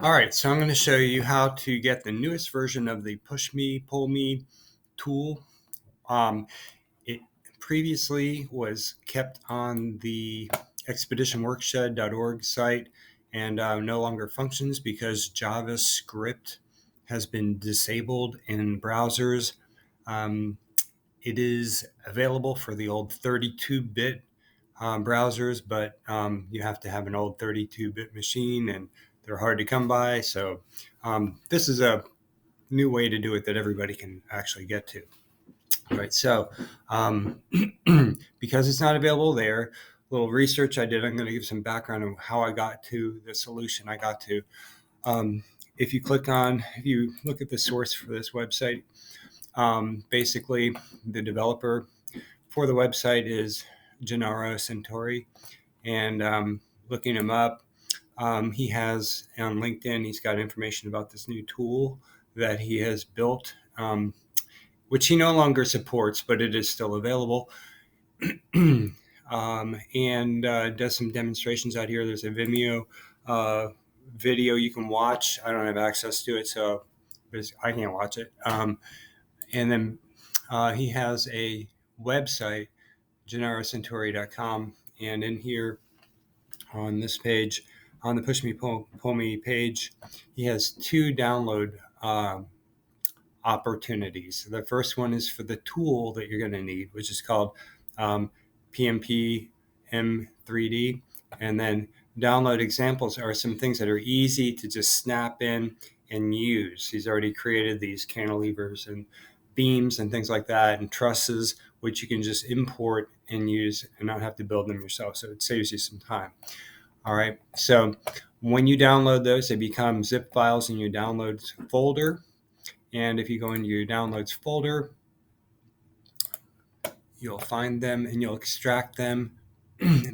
All right, so I'm going to show you how to get the newest version of the PushMePullMe tool. It previously was kept on the expeditionworkshed.org site and no longer functions because JavaScript has been disabled in browsers. Um, it is available for the old 32-bit browsers, but you have to have an old 32-bit machine, and they're hard to come by. So this is a new way to do it that everybody can actually get to. All right, so because it's not available there, a little research I did, I'm going to give some background on how I got to the solution I got to. If you look at the source for this website, basically the developer for the website is Gennaro Santori, and looking him up, he has on LinkedIn, he's got information about this new tool that he has built, which he no longer supports, but it is still available. And does some demonstrations out here. There's a Vimeo video you can watch. I don't have access to it, so I can't watch it. And then he has a website, gennarocentori.com, and in here on this page, on the Push Me Pull Me page, he has two download opportunities. The first one is for the tool that you're going to need, which is called PMP M3D, and then download examples are some things that are easy to just snap in and use. He's already created these cantilevers and beams and things like that, and trusses, which you can just import and use and not have to build them yourself. So it saves you some time. All right. So when you download those, they become zip files in your downloads folder. And if you go into your downloads folder, you'll find them and you'll extract them,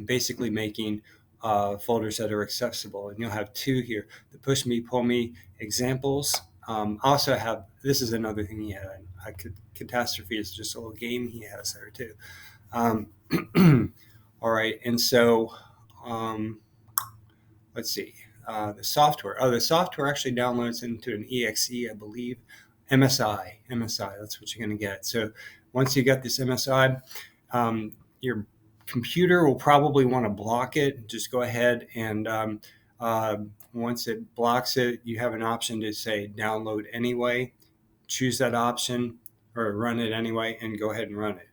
basically making folders that are accessible. And you'll have two here: the Push Me Pull Me examples. Also have, this is another thing he had. Catastrophe is just a little game he has there too. All right, and so let's see. The software. Oh, the software actually downloads into an exe, I believe. MSI. That's what you're going to get. So once you get this MSI, your computer will probably want to block it. Just go ahead and once it blocks it, you have an option to say download anyway. Choose that option or run it anyway, and go ahead and run it.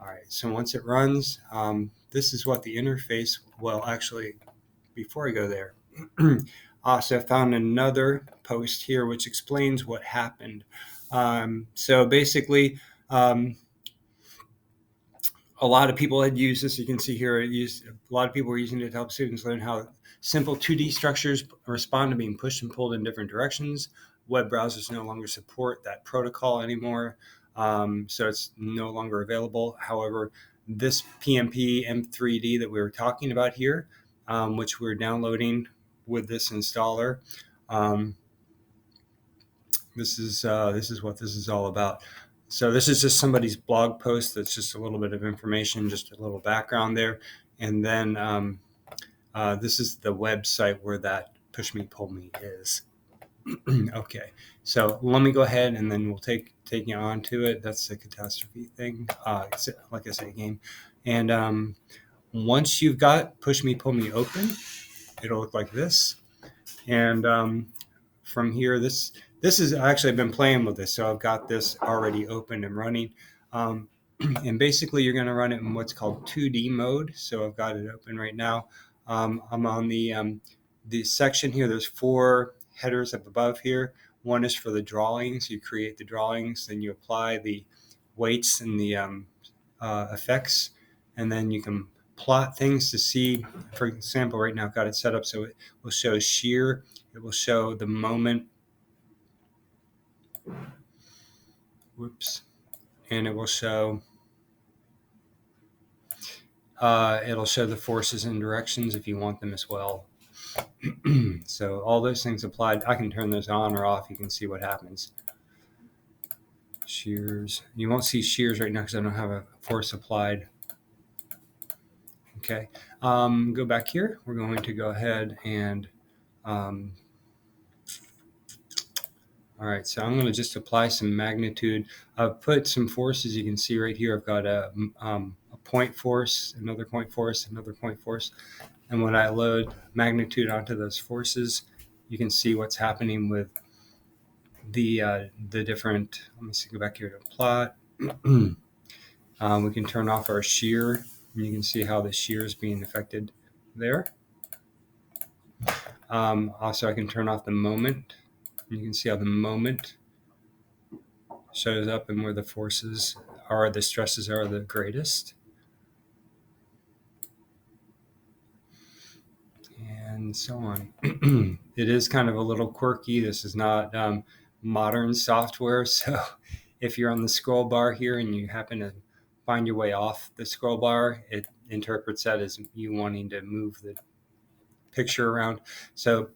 All right. So once it runs, this is what the interface. Well, actually, before I go there, also found another post here which explains what happened. So basically, a lot of people had used this. You can see here, a lot of people were using it to help students learn how simple 2D structures respond to being pushed and pulled in different directions. Web browsers no longer support that protocol anymore, so it's no longer available. However, this PMP M3D that we were talking about here, which we're downloading with this installer, this is what this is all about. So this is just somebody's blog post. That's just a little bit of information, just a little background there, and then this is the website where that Push Me Pull Me is. Okay, so let me go ahead and then we'll take you on to it. That's the catastrophe thing. It's, like I say, game. And once you've got Push Me Pull Me open, it'll look like this. And from here, this is actually, I've been playing with this, so I've got this already open and running. And basically, you're going to run it in what's called 2D mode. So I've got it open right now. I'm on the section here. There's 4 headers up above here. One is for the drawings. You create the drawings, then you apply the weights and the effects, and then you can plot things to see. For example, right now I've got it set up so it will show shear. It will show the moment. Whoops. And it will show it'll show the forces and directions if you want them as well. So all those things applied. I can turn those on or off. You can see what happens. Shears. You won't see shears right now because I don't have a force applied. Okay. Go back here. We're going to go ahead and All right, so I'm going to just apply some magnitude. I've put some forces. You can see right here, I've got a point force, another point force, another point force. And when I load magnitude onto those forces, you can see what's happening with the different, let me see, go back here to plot. We can turn off our shear, and you can see how the shear is being affected there. Also, I can turn off the moment. You can see how the moment shows up and where the forces are, the stresses are the greatest. And so on. It is kind of a little quirky. This is not modern software. So if you're on the scroll bar here and you happen to find your way off the scroll bar, it interprets that as you wanting to move the picture around. So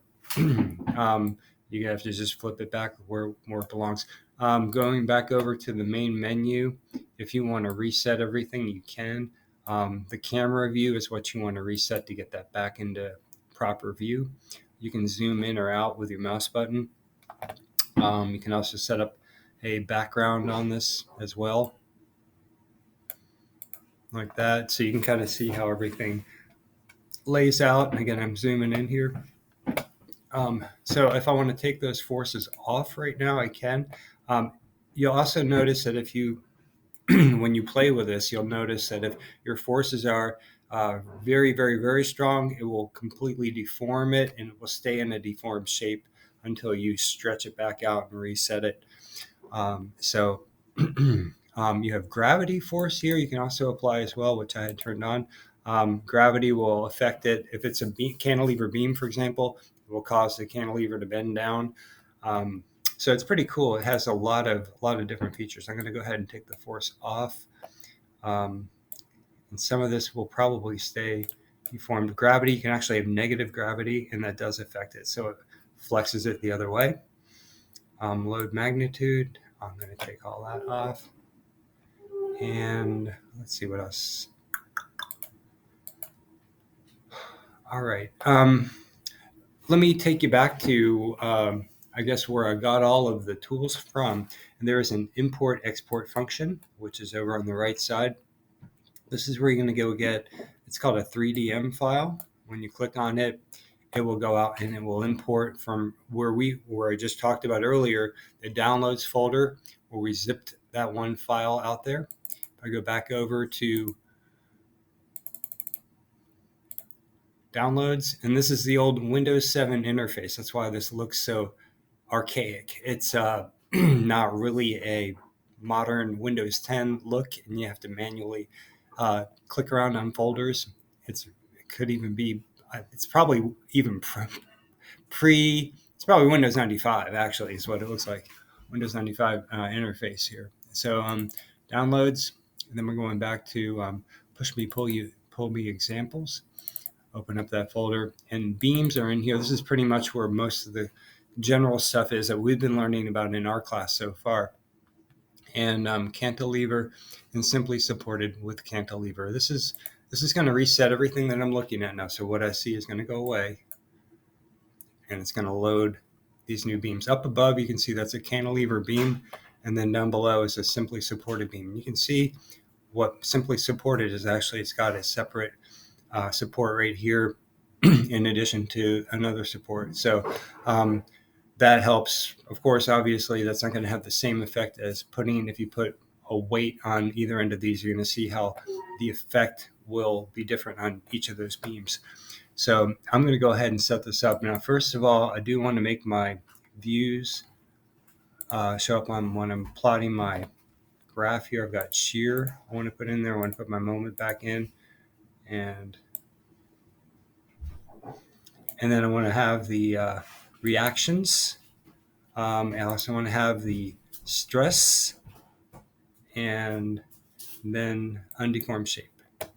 you have to just flip it back where it belongs. Going back over to the main menu, if you want to reset everything, you can. The camera view is what you want to reset to get that back into proper view. You can zoom in or out with your mouse button. You can also set up a background on this as well, like that. So you can kind of see how everything lays out. And again, I'm zooming in here. So if I want to take those forces off right now, I can. You'll also notice that if you, when you play with this, you'll notice that if your forces are very, very, very strong, it will completely deform it and it will stay in a deformed shape until you stretch it back out and reset it. You have gravity force here. You can also apply as well, which I had turned on. Gravity will affect it. If it's a cantilever beam, for example, it will cause the cantilever to bend down. So it's pretty cool. It has a lot of different features. I'm going to go ahead and take the force off. And some of this will probably stay deformed. Gravity, you can actually have negative gravity, and that does affect it. So it flexes it the other way. Load magnitude, I'm going to take all that off. And let's see what else. All right. Let me take you back to, I guess, where I got all of the tools from. And there is an import-export function, which is over on the right side. This is where you're going to go get, it's called a 3DM file. When you click on it, it will go out and it will import from where I just talked about earlier, the downloads folder, where we zipped that one file out there. If I go back over to downloads, and this is the old Windows 7 interface. That's why this looks so archaic. It's not really a modern Windows 10 look, and you have to manually click around on folders. It could even be, it's probably even it's probably Windows 95 actually is what it looks like. Windows 95 interface here. So downloads, and then we're going back to PushMePullMe examples. Open up that folder, and beams are in here. This is pretty much where most of the general stuff is that we've been learning about in our class so far. And cantilever, and simply supported with cantilever. This is going to reset everything that I'm looking at now. So what I see is going to go away, and it's going to load these new beams. Up above, you can see that's a cantilever beam, and then down below is a simply supported beam. And you can see what simply supported is actually, it's got a separate support right here in addition to another support. So that helps. Of course, obviously, that's not going to have the same effect as if you put a weight on either end of these, you're going to see how the effect will be different on each of those beams. So I'm going to go ahead and set this up. Now, first of all, I do want to make my views show up when I'm plotting my graph here. I've got shear I want to put in there. I want to put my moment back in. And then I want to have the reactions. I also want to have the stress and then undeformed shape. All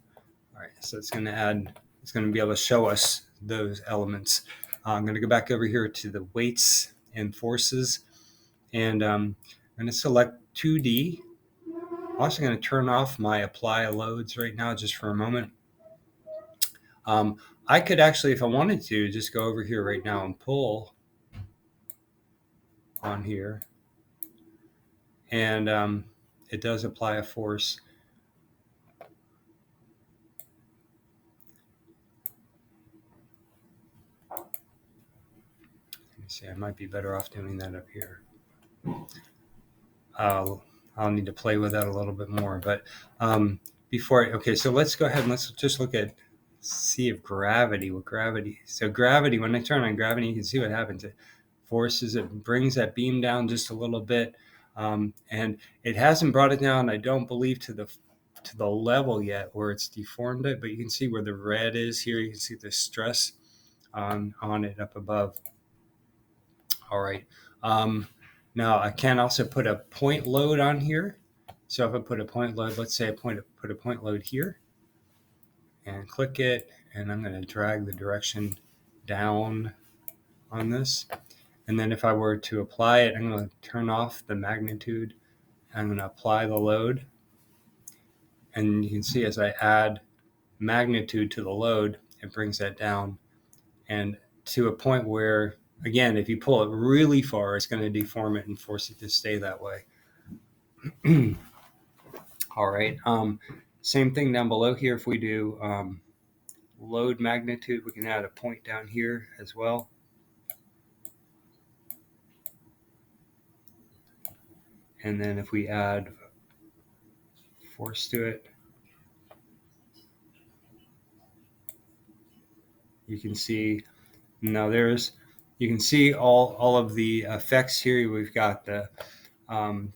right, so it's going to be able to show us those elements. I'm going to go back over here to the weights and forces, and I'm going to select 2D. I'm also going to turn off my apply loads right now just for a moment. I could actually, if I wanted to, just go over here right now and pull on here, and it does apply a force. Let me see, I might be better off doing that up here. I'll need to play with that a little bit more, but okay, so let's go ahead and let's just see if gravity, so gravity, when I turn on gravity, you can see what happens. It forces, it brings that beam down just a little bit, and it hasn't brought it down, I don't believe, to the level yet where it's deformed it, but you can see where the red is here. You can see the stress on it up above. All right. Now I can also put a point load on here. So if I put a point load, let's say put a point load here and click it, and I'm going to drag the direction down on this. And then if I were to apply it, I'm going to turn off the magnitude. I'm going to apply the load. And you can see as I add magnitude to the load, it brings that down. And to a point where, again, if you pull it really far, it's going to deform it and force it to stay that way. All right. Same thing down below here. If we do load magnitude, we can add a point down here as well. And then if we add force to it, you can see now you can see all of the effects here. We've got the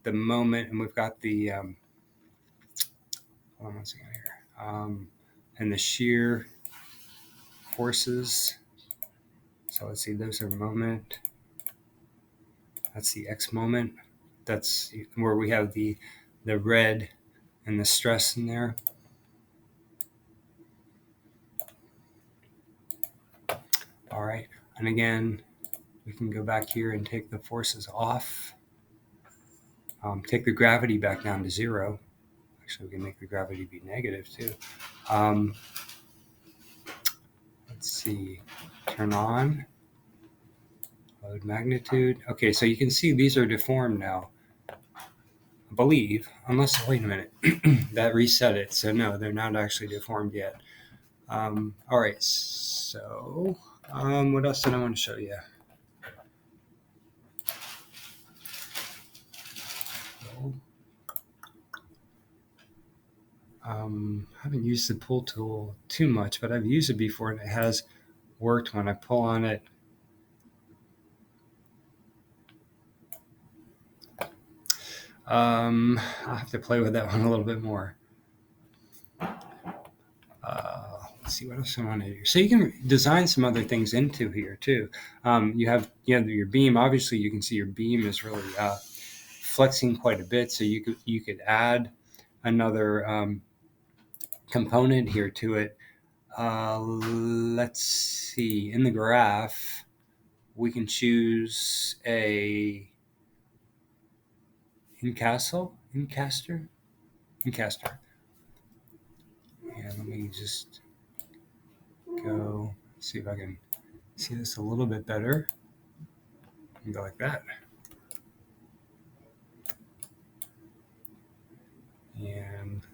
moment, and we've got the hold on one second here, and the shear forces. So let's see, those are moment. That's the X moment. That's where we have the red and the stress in there. All right, and again, we can go back here and take the forces off. Take the gravity back down to 0. Actually, we can make the gravity be negative too. Let's see, turn on, load magnitude. Okay, so you can see these are deformed now, I believe, unless, wait a minute, that reset it. So no, they're not actually deformed yet. All right, so what else did I want to show you? I haven't used the pull tool too much, but I've used it before, and it has worked when I pull on it. I'll have to play with that one a little bit more. Let's see what else I want to do. So you can design some other things into here too. You have your beam. Obviously, you can see your beam is really flexing quite a bit. So you could add another component here to it. Let's see. In the graph, we can choose a encaster. Yeah, let me just go see if I can see this a little bit better. And go like that. And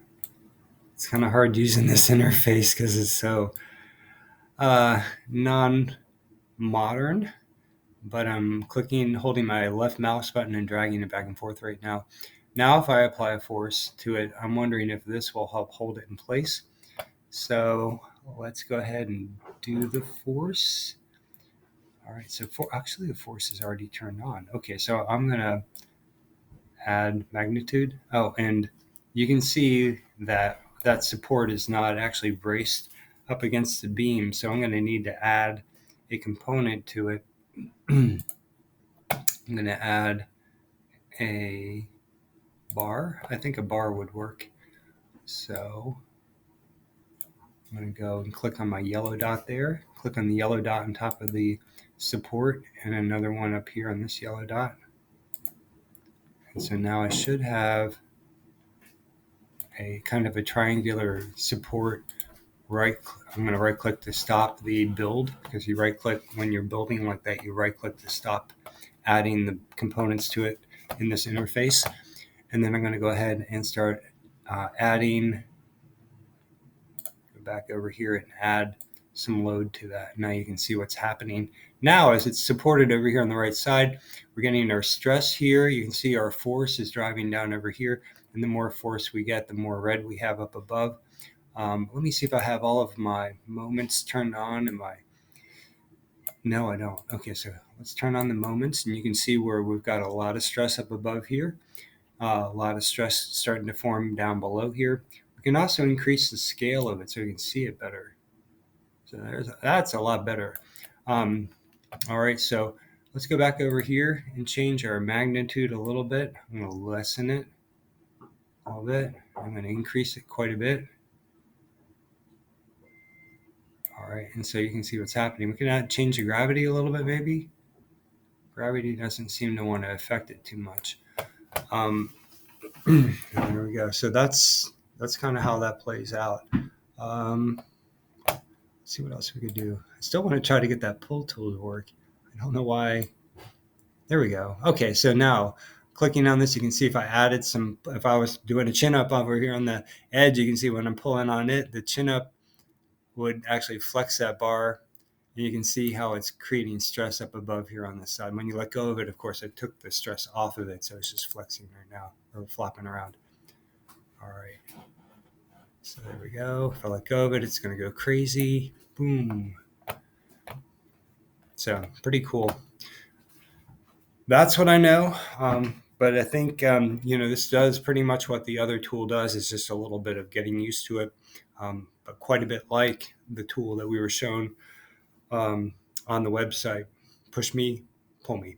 it's kind of hard using this interface because it's so non-modern. But I'm holding my left mouse button and dragging it back and forth right now. Now, if I apply a force to it, I'm wondering if this will help hold it in place. So let's go ahead and do the force. All right, so actually the force is already turned on. Okay, so I'm going to add magnitude. Oh, and you can see that support is not actually braced up against the beam. So I'm going to need to add a component to it. I'm going to add a bar. I think a bar would work. So I'm going to go and click on my yellow dot there. Click on the yellow dot on top of the support, and another one up here on this yellow dot. And so now I should have a kind of a triangular support. I'm going to right click to stop the build, because you right click when you're building like that, you right click to stop adding the components to it in this interface. And then I'm going to go ahead and start adding, go back over here and add some load to that. Now you can see what's happening. Now, as it's supported over here on the right side, we're getting our stress here. You can see our force is driving down over here. And the more force we get, the more red we have up above. Let me see if I have all of my moments turned on. No, I don't. Okay, so let's turn on the moments, and you can see where we've got a lot of stress up above here. A lot of stress starting to form down below here. We can also increase the scale of it so you can see it better. So that's a lot better. All right, so let's go back over here and change our magnitude a little bit. I'm going to lessen it a little bit. I'm going to increase it quite a bit. All right, and so you can see what's happening. We can change the gravity a little bit, maybe. Gravity doesn't seem to want to affect it too much. There we go. So that's kind of how that plays out. Let's see what else we could do. I still want to try to get that pull tool to work. I don't know why. There we go. Okay, so now clicking on this, you can see if I was doing a chin up over here on the edge, you can see when I'm pulling on it, the chin up would actually flex that bar. And you can see how it's creating stress up above here on this side. When you let go of it, of course, I took the stress off of it, so it's just flexing right now, or flopping around. All right. So there we go. If I let go of it, it's going to go crazy. Boom. So pretty cool. That's what I know. But I think, this does pretty much what the other tool does. It's just a little bit of getting used to it, but quite a bit like the tool that we were shown on the website, Push Me, Pull Me.